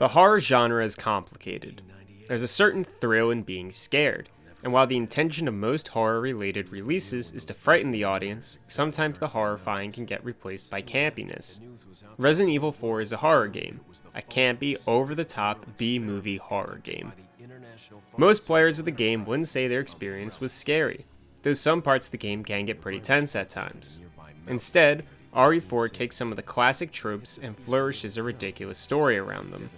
The horror genre is complicated. There's a certain thrill in being scared, and while the intention of most horror-related releases is to frighten the audience, sometimes the horrifying can get replaced by campiness. Resident Evil 4 is a horror game, a campy, over-the-top B-movie horror game. Most players of the game wouldn't say their experience was scary, though some parts of the game can get pretty tense at times. Instead, RE4 takes some of the classic tropes and flourishes a ridiculous story around them.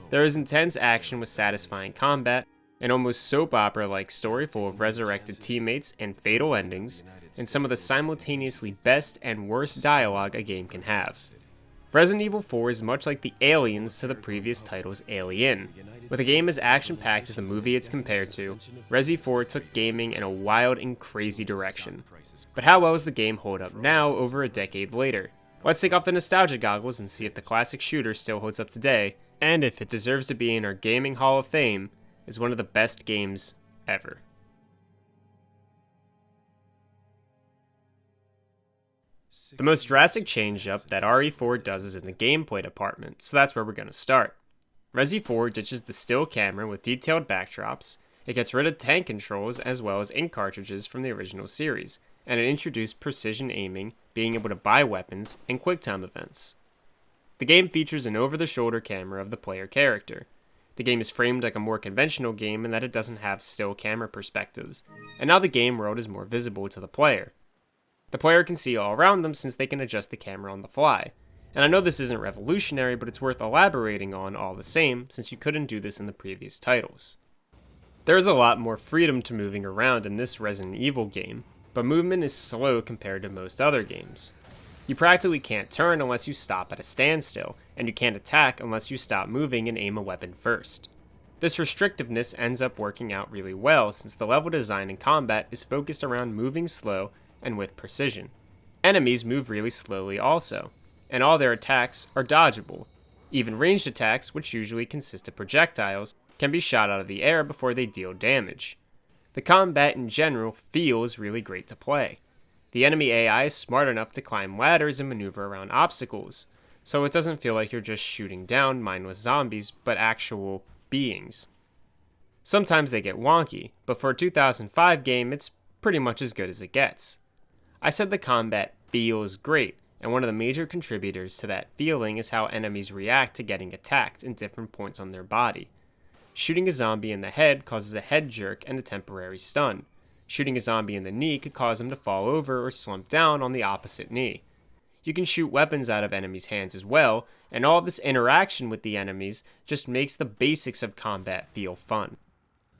There is intense action with satisfying combat, an almost soap opera-like story full of resurrected teammates and fatal endings, and some of the simultaneously best and worst dialogue a game can have. Resident Evil 4 is much like the aliens to the previous title's Alien. With a game as action-packed as the movie it's compared to, Resi 4 took gaming in a wild and crazy direction. But how well does the game hold up now, over a decade later? Let's take off the nostalgia goggles and see if the classic shooter still holds up today, and if it deserves to be in our Gaming Hall of Fame as one of the best games ever. The most drastic change-up that RE4 does is in the gameplay department, so that's where we're going to start. Resi 4 ditches the still camera with detailed backdrops, it gets rid of tank controls as well as ink cartridges from the original series, and it introduced precision aiming, being able to buy weapons, and QuickTime events. The game features an over-the-shoulder camera of the player character. The game is framed like a more conventional game in that it doesn't have still camera perspectives, and now the game world is more visible to the player. The player can see all around them since they can adjust the camera on the fly. And I know this isn't revolutionary, but it's worth elaborating on all the same, since you couldn't do this in the previous titles. There is a lot more freedom to moving around in this Resident Evil game, but movement is slow compared to most other games. You practically can't turn unless you stop at a standstill, and you can't attack unless you stop moving and aim a weapon first. This restrictiveness ends up working out really well since the level design in combat is focused around moving slow and with precision. Enemies move really slowly also, and all their attacks are dodgeable. Even ranged attacks, which usually consist of projectiles, can be shot out of the air before they deal damage. The combat in general feels really great to play. The enemy AI is smart enough to climb ladders and maneuver around obstacles, so it doesn't feel like you're just shooting down mindless zombies, but actual beings. Sometimes they get wonky, but for a 2005 game, it's pretty much as good as it gets. I said the combat feels great, and one of the major contributors to that feeling is how enemies react to getting attacked in different points on their body. Shooting a zombie in the head causes a head jerk and a temporary stun. Shooting a zombie in the knee could cause them to fall over or slump down on the opposite knee. You can shoot weapons out of enemies' hands as well, and all this interaction with the enemies just makes the basics of combat feel fun.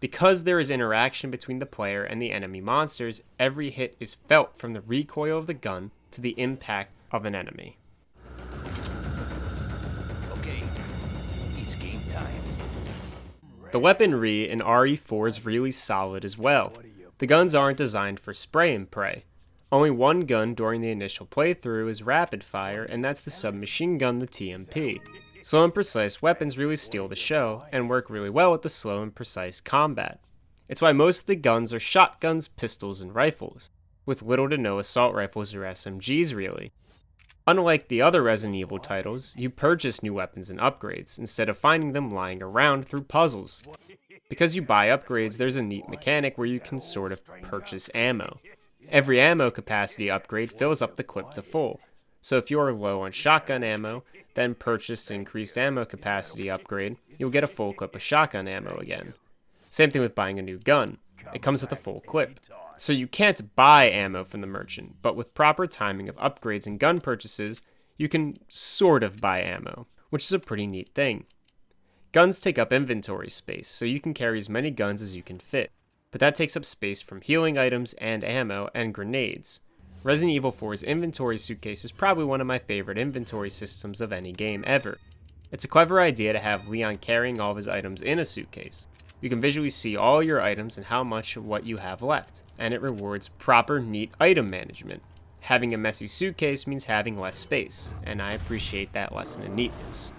Because there is interaction between the player and the enemy monsters, every hit is felt from the recoil of the gun to the impact of an enemy. Okay, it's game time. The weaponry in RE4 is really solid as well. The guns aren't designed for spray and pray. Only one gun during the initial playthrough is rapid fire, and that's the submachine gun, the TMP. Slow and precise weapons really steal the show, and work really well with the slow and precise combat. It's why most of the guns are shotguns, pistols, and rifles, with little to no assault rifles or SMGs really. Unlike the other Resident Evil titles, you purchase new weapons and upgrades, instead of finding them lying around through puzzles. Because you buy upgrades, there's a neat mechanic where you can sort of purchase ammo. Every ammo capacity upgrade fills up the clip to full, so if you're low on shotgun ammo, then purchase an increased ammo capacity upgrade, you'll get a full clip of shotgun ammo again. Same thing with buying a new gun. It comes with a full clip. So you can't buy ammo from the merchant, but with proper timing of upgrades and gun purchases, you can sort of buy ammo, which is a pretty neat thing. Guns take up inventory space, so you can carry as many guns as you can fit, but that takes up space from healing items and ammo and grenades. Resident Evil 4's inventory suitcase is probably one of my favorite inventory systems of any game ever. It's a clever idea to have Leon carrying all of his items in a suitcase. You can visually see all your items and how much of what you have left, and it rewards proper, neat item management. Having a messy suitcase means having less space, and I appreciate that lesson in neatness.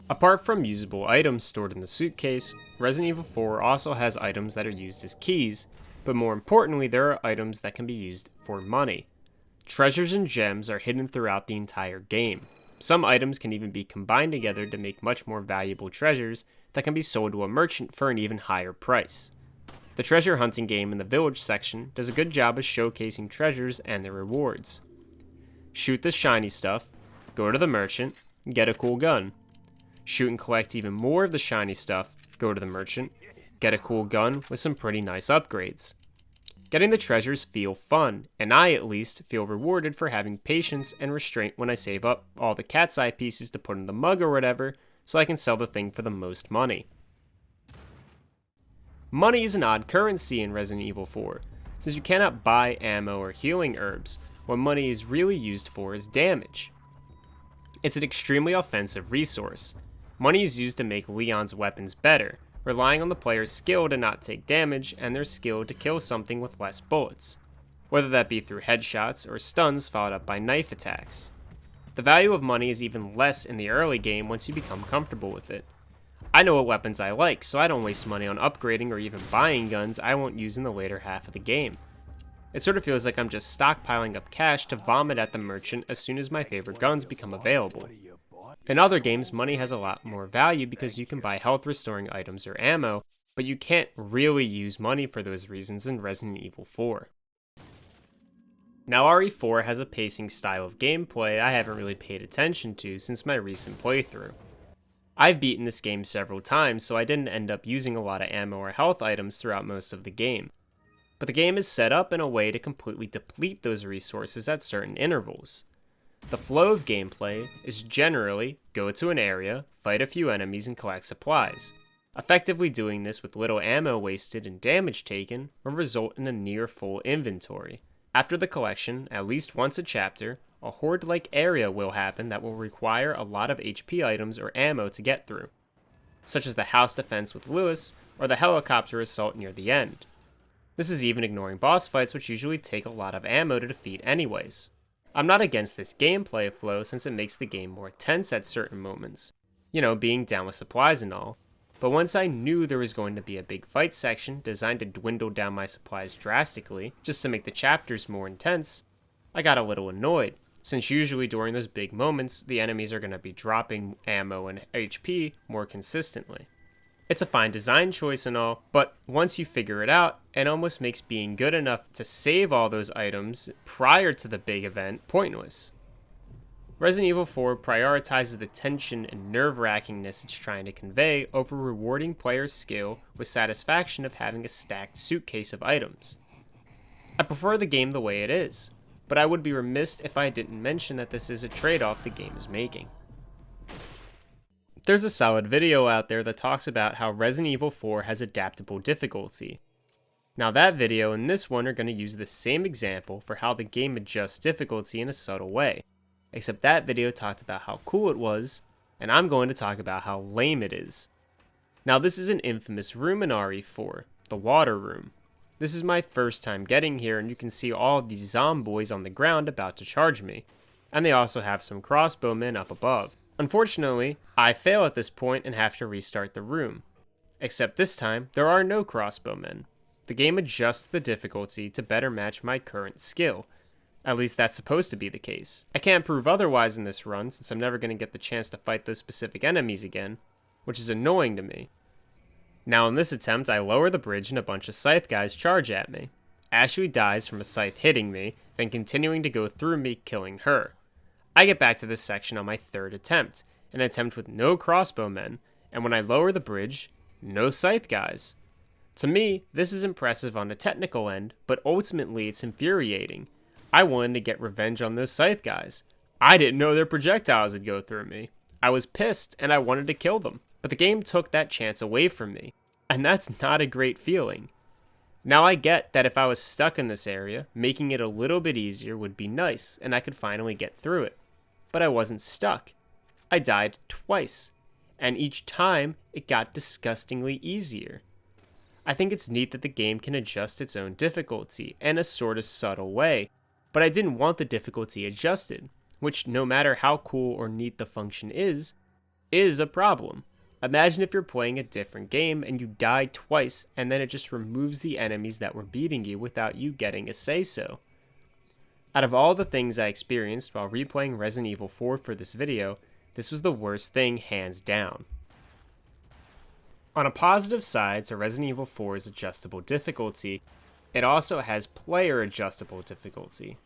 Apart from usable items stored in the suitcase, Resident Evil 4 also has items that are used as keys, but more importantly, there are items that can be used for money. Treasures and gems are hidden throughout the entire game. Some items can even be combined together to make much more valuable treasures that can be sold to a merchant for an even higher price. The treasure hunting game in the village section does a good job of showcasing treasures and their rewards. Shoot the shiny stuff, go to the merchant, get a cool gun. Shoot and collect even more of the shiny stuff, go to the merchant, get a cool gun with some pretty nice upgrades. Getting the treasures feel fun, and I at least feel rewarded for having patience and restraint when I save up all the cat's eye pieces to put in the mug or whatever, so I can sell the thing for the most money. Money is an odd currency in Resident Evil 4, since you cannot buy ammo or healing herbs. What money is really used for is damage. It's an extremely offensive resource. Money is used to make Leon's weapons better, relying on the player's skill to not take damage and their skill to kill something with less bullets, whether that be through headshots or stuns followed up by knife attacks. The value of money is even less in the early game once you become comfortable with it. I know what weapons I like, so I don't waste money on upgrading or even buying guns I won't use in the later half of the game. It sort of feels like I'm just stockpiling up cash to vomit at the merchant as soon as my favorite guns become available. In other games, money has a lot more value because you can buy health restoring items or ammo, but you can't really use money for those reasons in Resident Evil 4. Now RE4 has a pacing style of gameplay I haven't really paid attention to since my recent playthrough. I've beaten this game several times, so I didn't end up using a lot of ammo or health items throughout most of the game. But the game is set up in a way to completely deplete those resources at certain intervals. The flow of gameplay is generally go to an area, fight a few enemies, and collect supplies. Effectively doing this with little ammo wasted and damage taken will result in a near full inventory. After the collection, at least once a chapter, a horde-like area will happen that will require a lot of HP items or ammo to get through, such as the house defense with Lewis or the helicopter assault near the end. This is even ignoring boss fights, which usually take a lot of ammo to defeat anyways. I'm not against this gameplay flow since it makes the game more tense at certain moments, being down with supplies and all, but once I knew there was going to be a big fight section designed to dwindle down my supplies drastically just to make the chapters more intense, I got a little annoyed, since usually during those big moments the enemies are going to be dropping ammo and HP more consistently. It's a fine design choice and all, but once you figure it out, it almost makes being good enough to save all those items prior to the big event pointless. Resident Evil 4 prioritizes the tension and nerve-wrackingness it's trying to convey over rewarding players' skill with satisfaction of having a stacked suitcase of items. I prefer the game the way it is, but I would be remiss if I didn't mention that this is a trade-off the game is making. There's a solid video out there that talks about how Resident Evil 4 has adaptable difficulty. Now that video and this one are going to use the same example for how the game adjusts difficulty in a subtle way, except that video talked about how cool it was, and I'm going to talk about how lame it is. Now this is an infamous room in RE4, the water room. This is my first time getting here, and you can see all of these zomboids on the ground about to charge me, and they also have some crossbowmen up above. Unfortunately, I fail at this point and have to restart the room. Except this time, there are no crossbowmen. The game adjusts the difficulty to better match my current skill. At least that's supposed to be the case. I can't prove otherwise in this run since I'm never going to get the chance to fight those specific enemies again, which is annoying to me. Now in this attempt, I lower the bridge and a bunch of scythe guys charge at me. Ashley dies from a scythe hitting me, then continuing to go through me, killing her. I get back to this section on my third attempt, an attempt with no crossbowmen, and when I lower the bridge, no scythe guys. To me, this is impressive on the technical end, but ultimately it's infuriating. I wanted to get revenge on those scythe guys. I didn't know their projectiles would go through me. I was pissed and I wanted to kill them, but the game took that chance away from me, and that's not a great feeling. Now I get that if I was stuck in this area, making it a little bit easier would be nice and I could finally get through it. But I wasn't stuck. I died twice, and each time it got disgustingly easier. I think it's neat that the game can adjust its own difficulty in a sort of subtle way, but I didn't want the difficulty adjusted, which no matter how cool or neat the function is a problem. Imagine if you're playing a different game and you die twice and then it just removes the enemies that were beating you without you getting a say-so. Out of all the things I experienced while replaying Resident Evil 4 for this video, this was the worst thing hands down. On a positive side to Resident Evil 4's adjustable difficulty, it also has player adjustable difficulty.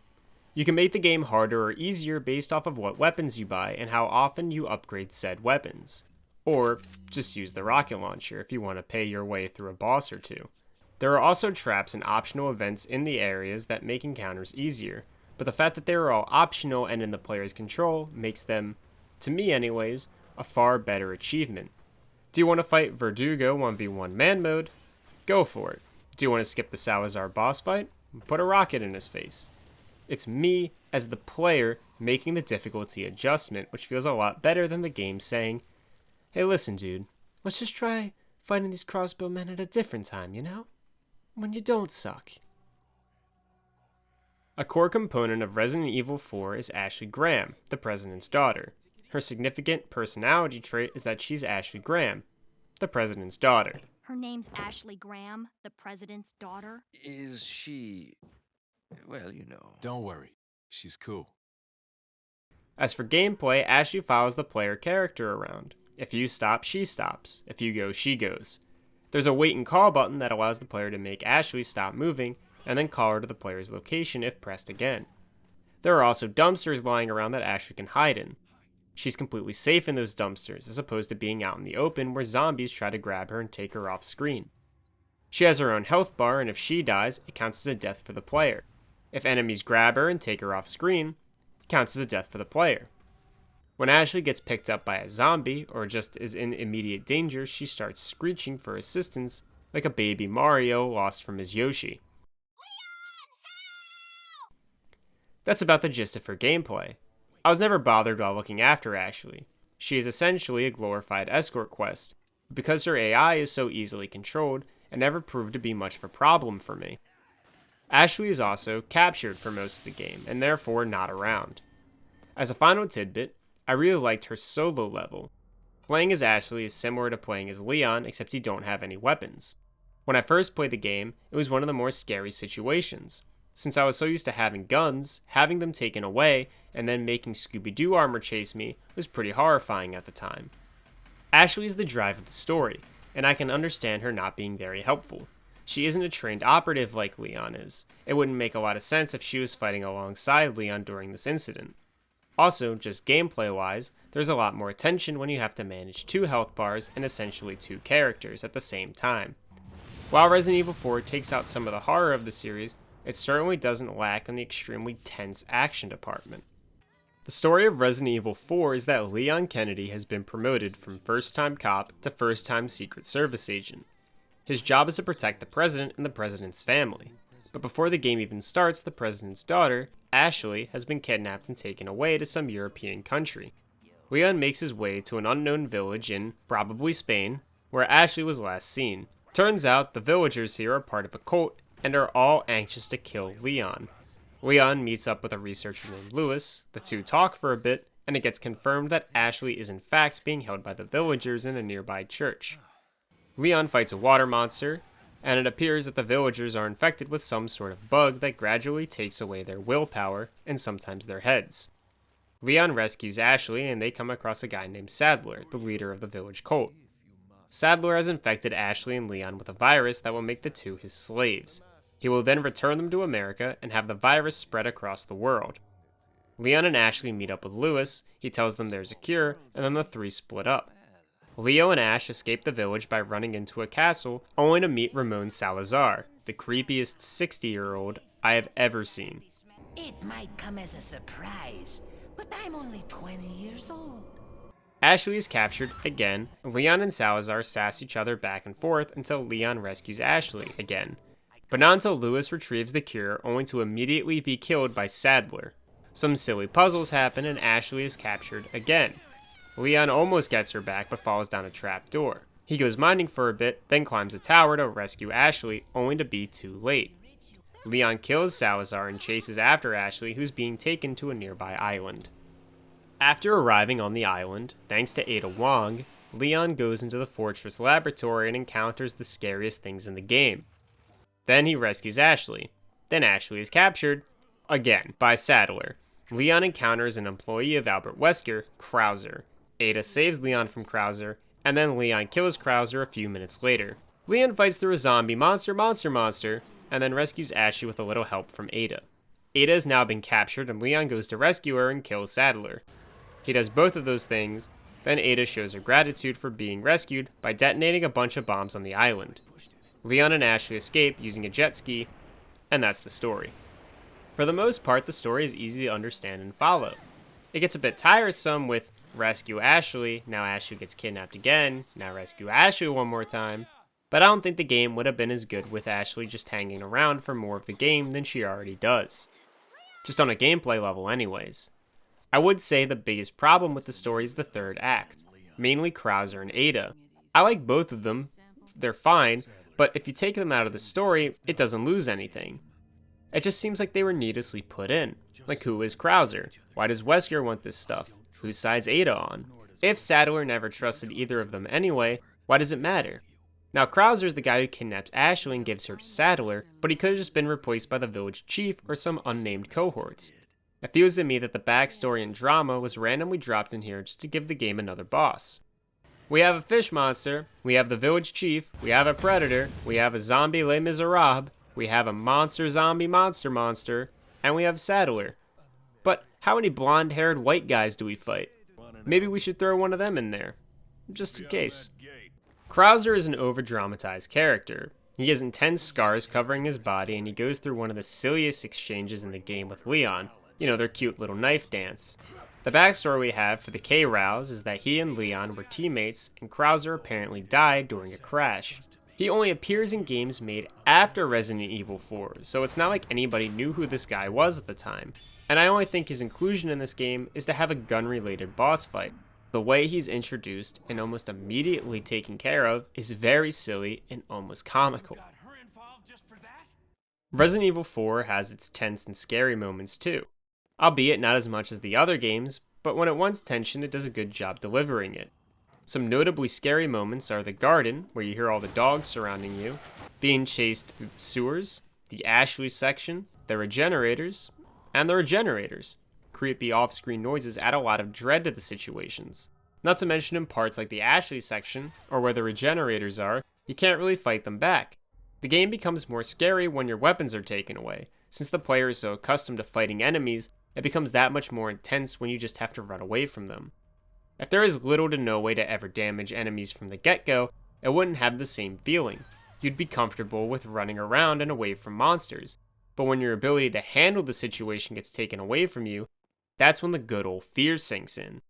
You can make the game harder or easier based off of what weapons you buy and how often you upgrade said weapons. Or just use the rocket launcher if you want to pay your way through a boss or two. There are also traps and optional events in the areas that make encounters easier, but the fact that they are all optional and in the player's control makes them, to me anyways, a far better achievement. Do you want to fight Verdugo 1v1 man mode? Go for it. Do you want to skip the Salazar boss fight? Put a rocket in his face. It's me, as the player, making the difficulty adjustment, which feels a lot better than the game saying, hey listen dude, let's just try fighting these crossbowmen at a different time, you know? When you don't suck. A core component of Resident Evil 4 is Ashley Graham, the president's daughter. Her significant personality trait is that she's Ashley Graham, the president's daughter. Her name's Ashley Graham, the president's daughter. Is she... well, you know. Don't worry, she's cool. As for gameplay, Ashley follows the player character around. If you stop, she stops. If you go, she goes. There's a wait and call button that allows the player to make Ashley stop moving, and then call her to the player's location if pressed again. There are also dumpsters lying around that Ashley can hide in. She's completely safe in those dumpsters, as opposed to being out in the open where zombies try to grab her and take her off screen. She has her own health bar, and if she dies, it counts as a death for the player. If enemies grab her and take her off screen, it counts as a death for the player. When Ashley gets picked up by a zombie, or just is in immediate danger, she starts screeching for assistance like a baby Mario lost from his Yoshi. That's about the gist of her gameplay. I was never bothered while looking after Ashley. She is essentially a glorified escort quest, but because her AI is so easily controlled, it never proved to be much of a problem for me. Ashley is also captured for most of the game, and therefore not around. As a final tidbit, I really liked her solo level. Playing as Ashley is similar to playing as Leon, except you don't have any weapons. When I first played the game, it was one of the more scary situations. Since I was so used to having guns, having them taken away, and then making Scooby-Doo armor chase me was pretty horrifying at the time. Ashley is the drive of the story, and I can understand her not being very helpful. She isn't a trained operative like Leon is. It wouldn't make a lot of sense if she was fighting alongside Leon during this incident. Also, just gameplay-wise, there's a lot more tension when you have to manage 2 health bars and essentially 2 characters at the same time. While Resident Evil 4 takes out some of the horror of the series, it certainly doesn't lack on the extremely tense action department. The story of Resident Evil 4 is that Leon Kennedy has been promoted from first-time cop to first-time Secret Service agent. His job is to protect the president and the president's family. But before the game even starts, the president's daughter, Ashley, has been kidnapped and taken away to some European country. Leon makes his way to an unknown village in, probably Spain, where Ashley was last seen. Turns out the villagers here are part of a cult and are all anxious to kill Leon. Leon meets up with a researcher named Lewis, the two talk for a bit, and it gets confirmed that Ashley is in fact being held by the villagers in a nearby church. Leon fights a water monster, and it appears that the villagers are infected with some sort of bug that gradually takes away their willpower, and sometimes their heads. Leon rescues Ashley, and they come across a guy named Sadler, the leader of the village cult. Sadler has infected Ashley and Leon with a virus that will make the two his slaves. He will then return them to America and have the virus spread across the world. Leon and Ashley meet up with Lewis, he tells them there's a cure, and then the three split up. Leo and Ash escape the village by running into a castle, only to meet Ramon Salazar, the creepiest 60-year-old I have ever seen. It might come as a surprise, but I'm only 20 years old. Ashley is captured again, and Leon and Salazar sass each other back and forth until Leon rescues Ashley again. But not until Lewis retrieves the cure, only to immediately be killed by Sadler. Some silly puzzles happen and Ashley is captured again. Leon almost gets her back but falls down a trap door. He goes mining for a bit, then climbs a tower to rescue Ashley, only to be too late. Leon kills Salazar and chases after Ashley, who's being taken to a nearby island. After arriving on the island, thanks to Ada Wong, Leon goes into the Fortress laboratory and encounters the scariest things in the game. Then he rescues Ashley. Then Ashley is captured, again, by Saddler. Leon encounters an employee of Albert Wesker, Krauser. Ada saves Leon from Krauser, and then Leon kills Krauser a few minutes later. Leon fights through a zombie monster, and then rescues Ashley with a little help from Ada. Ada has now been captured, and Leon goes to rescue her and kills Saddler. He does both of those things, then Ada shows her gratitude for being rescued by detonating a bunch of bombs on the island. Leon and Ashley escape using a jet ski, and that's the story. For the most part, the story is easy to understand and follow. It gets a bit tiresome with rescue Ashley, now Ashley gets kidnapped again, now rescue Ashley one more time, but I don't think the game would have been as good with Ashley just hanging around for more of the game than she already does. Just on a gameplay level anyways. I would say the biggest problem with the story is the third act, mainly Krauser and Ada. I like both of them, they're fine, but if you take them out of the story, it doesn't lose anything. It just seems like they were needlessly put in. Like, who is Krauser? Why does Wesker want this stuff? Whose side's Ada on? If Saddler never trusted either of them anyway, why does it matter? Now, Krauser is the guy who kidnaps Ashley and gives her to Saddler, but he could have just been replaced by the village chief or some unnamed cohorts. It feels to me that the backstory and drama was randomly dropped in here just to give the game another boss. We have a fish monster, we have the village chief, we have a predator, we have a zombie Les Miserables, we have a monster zombie monster, and we have Saddler. But how many blonde-haired white guys do we fight? Maybe we should throw one of them in there, just in case. Krauser is an over-dramatized character. He has intense scars covering his body, and he goes through one of the silliest exchanges in the game with Leon. You know, their cute little knife dance. The backstory we have for the K-Rouse is that he and Leon were teammates, and Krauser apparently died during a crash. He only appears in games made after Resident Evil 4, so it's not like anybody knew who this guy was at the time. And I only think his inclusion in this game is to have a gun-related boss fight. The way he's introduced and almost immediately taken care of is very silly and almost comical. Resident Evil 4 has its tense and scary moments too. Albeit not as much as the other games, but when it wants tension, it does a good job delivering it. Some notably scary moments are the garden, where you hear all the dogs surrounding you, being chased through the sewers, the Ashley section, the regenerators, and the regenerators. Creepy off-screen noises add a lot of dread to the situations. Not to mention in parts like the Ashley section, or where the regenerators are, you can't really fight them back. The game becomes more scary when your weapons are taken away. Since the player is so accustomed to fighting enemies, it becomes that much more intense when you just have to run away from them. If there is little to no way to ever damage enemies from the get-go, it wouldn't have the same feeling. You'd be comfortable with running around and away from monsters, but when your ability to handle the situation gets taken away from you, that's when the good old fear sinks in.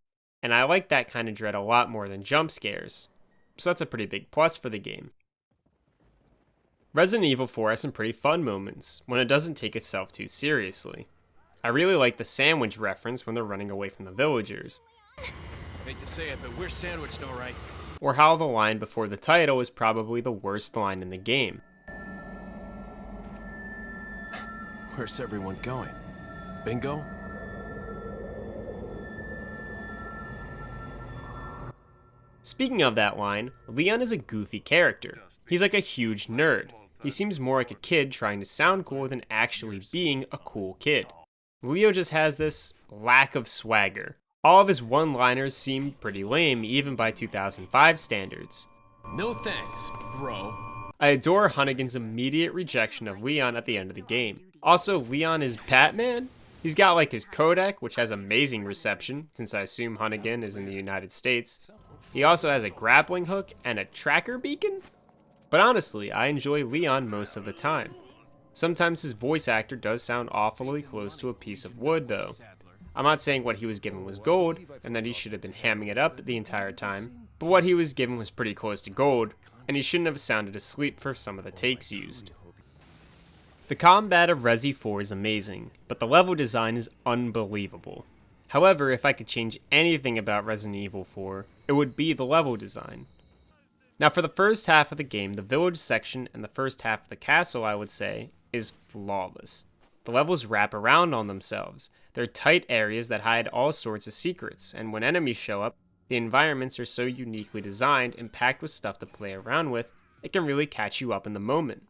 And I like that kind of dread a lot more than jump scares, so that's a pretty big plus for the game. Resident Evil 4 has some pretty fun moments when it doesn't take itself too seriously. I really like the sandwich reference when they're running away from the villagers. Hate to say it, but we're sandwiched all right. Or how the line before the title is probably the worst line in the game. Where's everyone going? Bingo? Speaking of that line, Leon is a goofy character. He's like a huge nerd. He seems more like a kid trying to sound cool than actually being a cool kid. Leo just has this lack of swagger. All of his one-liners seem pretty lame, even by 2005 standards. No thanks, bro. I adore Hunnigan's immediate rejection of Leon at the end of the game. Also, Leon is Batman? He's got like his codec, which has amazing reception, since I assume Hunnigan is in the United States. He also has a grappling hook and a tracker beacon? But honestly, I enjoy Leon most of the time. Sometimes his voice actor does sound awfully close to a piece of wood though. I'm not saying what he was given was gold, and that he should have been hamming it up the entire time, but what he was given was pretty close to gold, and he shouldn't have sounded asleep for some of the takes used. The combat of Resi 4 is amazing, but the level design is unbelievable. However, if I could change anything about Resident Evil 4, it would be the level design. Now for the first half of the game, the village section and the first half of the castle, I would say, is flawless. The levels wrap around on themselves. They're tight areas that hide all sorts of secrets, and when enemies show up, The environments are so uniquely designed and packed with stuff to play around with, it can really catch you up in the moment.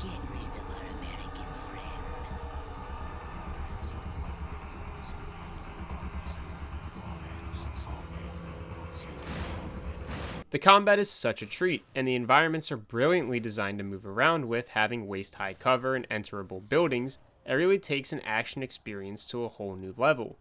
Get rid of our American friend. The combat is such a treat, and the environments are brilliantly designed to move around with, having waist-high cover and enterable buildings. It really takes an action experience to a whole new level.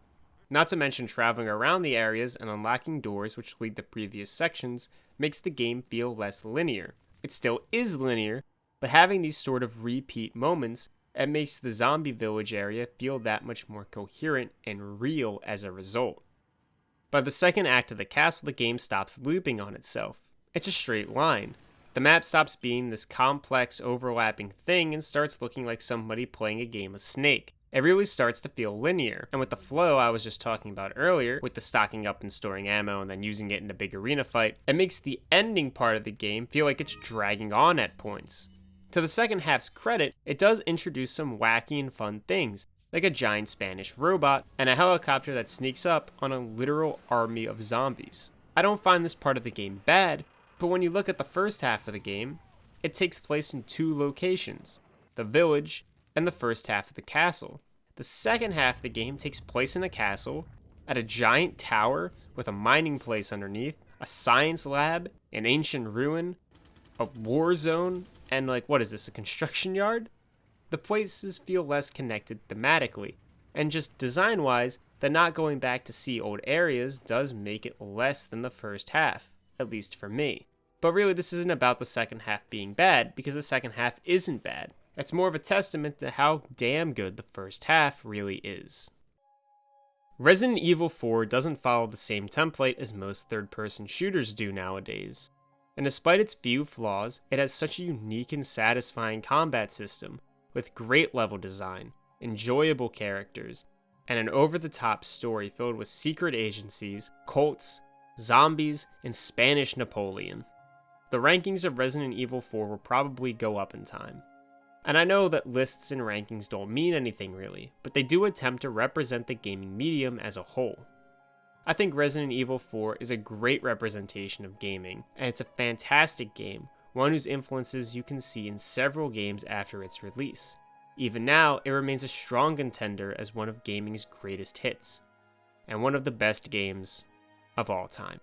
Not to mention traveling around the areas and unlocking doors which lead to previous sections makes the game feel less linear. It still is linear, but having these sort of repeat moments, it makes the zombie village area feel that much more coherent and real as a result. By the second act of the castle, the game stops looping on itself. It's a straight line. The map stops being this complex, overlapping thing and starts looking like somebody playing a game of Snake. It really starts to feel linear, and with the flow I was just talking about earlier, with the stocking up and storing ammo and then using it in a big arena fight, it makes the ending part of the game feel like it's dragging on at points. To the second half's credit, it does introduce some wacky and fun things, like a giant Spanish robot and a helicopter that sneaks up on a literal army of zombies. I don't find this part of the game bad, but when you look at the first half of the game, it takes place in two locations, the village and the first half of the castle. The second half of the game takes place in a castle, at a giant tower with a mining place underneath, a science lab, an ancient ruin, a war zone, and a construction yard? The places feel less connected thematically, and just design-wise, the not going back to see old areas does make it less than the first half, at least for me. But really, this isn't about the second half being bad, because the second half isn't bad. It's more of a testament to how damn good the first half really is. Resident Evil 4 doesn't follow the same template as most third-person shooters do nowadays. And despite its few flaws, it has such a unique and satisfying combat system, with great level design, enjoyable characters, and an over-the-top story filled with secret agencies, cults, zombies, and Spanish Napoleon. The rankings of Resident Evil 4 will probably go up in time. And I know that lists and rankings don't mean anything really, but they do attempt to represent the gaming medium as a whole. I think Resident Evil 4 is a great representation of gaming, and it's a fantastic game, one whose influences you can see in several games after its release. Even now, it remains a strong contender as one of gaming's greatest hits, and one of the best games of all time.